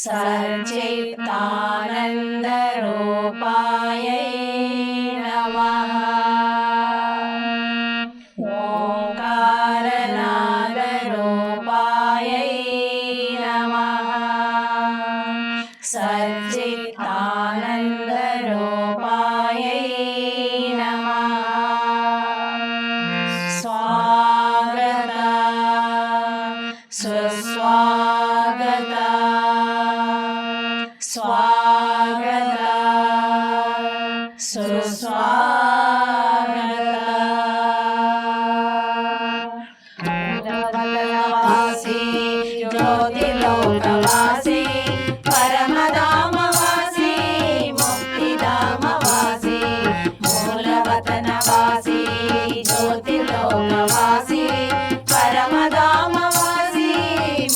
सच्चिदानन्दरूपायै नमः। ओंकारनादरूपायै नमः। सच्चिदानन्दरूपायै नमः। स्वागत सुस्वागत स्वागत सुस्वागत। मूलवतनवासी ज्योतिर्लोकवासी परमधामवासी मुक्तिधामवासी। मूलवतनवासी ज्योतिर्लोकवासी परमधामवासी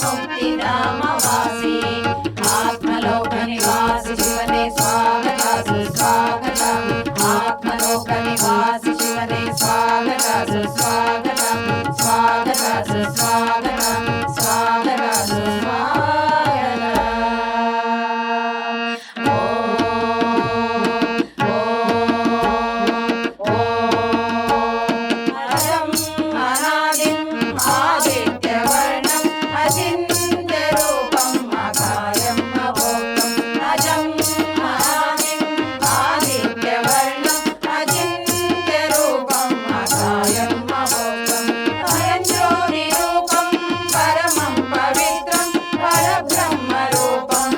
मुक्तिधामवासी। आत्मलोक निवासी शिवने स्वागत सुस्वागत। आत्मलोक निवासी शिवने स्वागत सुस्वागत। स्वागत सुस्वागत स्वागत सुस्वागत। अजं अनादिं आदित्यवर्णं अचिन्त्यरूपम् अकार्यं अभोक्तं। अजं अनादिं आदित्यवर्णं अचिन्त्यरूपम् अकार्यं अभोक्तं। अयञ्ज्योतिरूपं परमं पवित्रं परब्रह्मरूपम्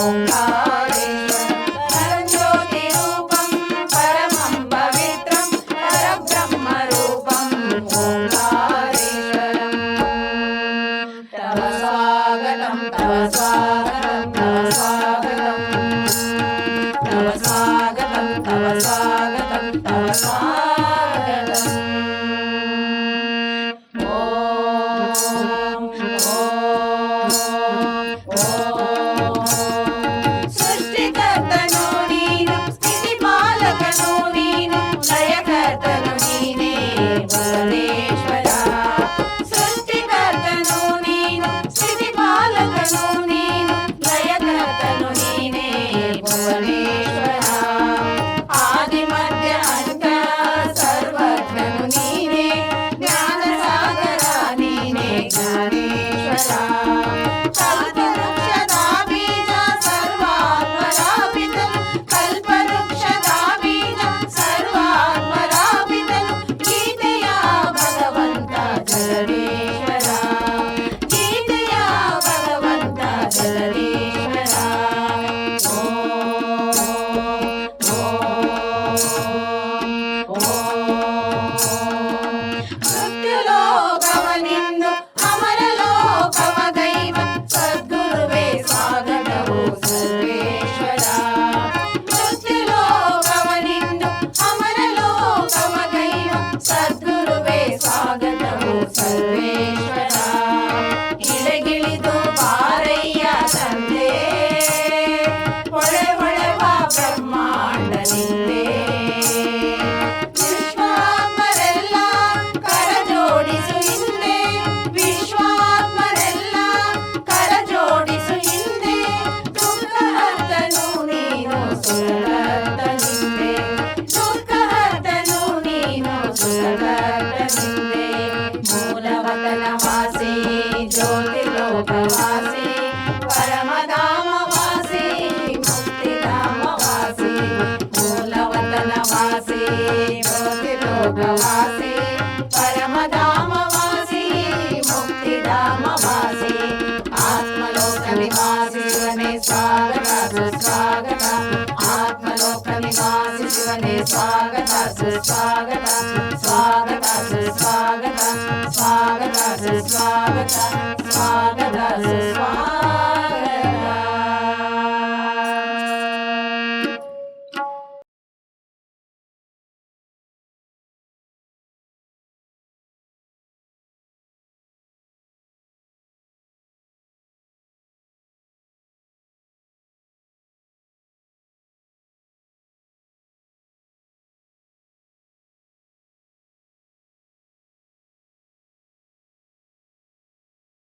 ओंकारेश्वरम्। अयञ्ज्योतिरूपं परमं पवित्रं परब्रह्मरूपम् ओंकारेश्वरम्। तव स्वागतं तव स्वागतं तव स्वागतं तव स्वागतं तव स्वागतं तव स्वागतम्। सृष्टिकर्तनु नीनु स्थितिपालकनु नीनु लयकर्तनु नीने भुवनेश्वरा। सृष्टिकर्तनु नीनु स्थितिपालकनु नीनु लयकर्तनु नीने भुवनेश्वरा। आदिमध्य अंत सर्वज्ञनु नीने ज्ञानसागर नीने ज्ञानेश्वरा। कल्पवृक्षदा बीज सर्वात्मरापितनु कल्पवृक्षदा बीज सर्वात्मरापितनु गीತೆಯ ಭಗವಂತ ಜಗದೀಶ್ವರ। ಗೀತೆಯ ಭಗವಂತ ಜಗದೀಶ್ವರ। ಮೃತ್ಯುಲೋಕವನಿಂದು ಅಮರಲೋಕವಗೈವ ಸದ್ಗುರುವೇ ಸ್ವಾಗತವು ಸರ್ವೇಶ್ವರ। ಮೃತ್ಯುಲೋಕವನಿಂದು ಅಮರಲೋಕವಗೈವ ಸದ್ಗುರುವೇ ಸ್ವಾಗತವು ಸರ್ವೇಶ್ವರ। ಇಳಗಿಳಿದು ಬಾರಯ್ಯ ತಂದೆ ಹೊಳೆ ಹೊಳೆವ ಬ್ರಹ್ಮಾಂಡ ನಿಂದೆ। ವಿಶ್ವಾತ್ಮರೆಲ್ಲ ಕರ ಜೋಡಿಸು ಹಿಂದೆ ವಿಶ್ವಾತ್ಮರೆಲ್ಲ ಕರ ಜೋಡಿಸು ಹಿಂದೆ। ದುಃಖಹರ್ತನು ನೀನು ಸುಖಹರ್ತ ನಿಂದೆ ದುಃಖಹರ್ತನು ನೀನು ಸುಖಹರ್ತ ನಿಂದೆ। ಮೂಲವತನವಾಸಿ ಜ್ಯೋತಿರ್ಲೋಕವಾಸಿ परमधामवासी मुक्तिधामवासी। मूलवतनवासी ज्योतिर्लोकवासी परमधामवासी मुक्तिधामवासी। आत्मलोक निवासी शिवने स्वागत सुस्वागत। आत्मलोक निवासी शिवने स्वागत सुस्वागत। स्वागत सुस्वागत स्वागत सुस्वागत।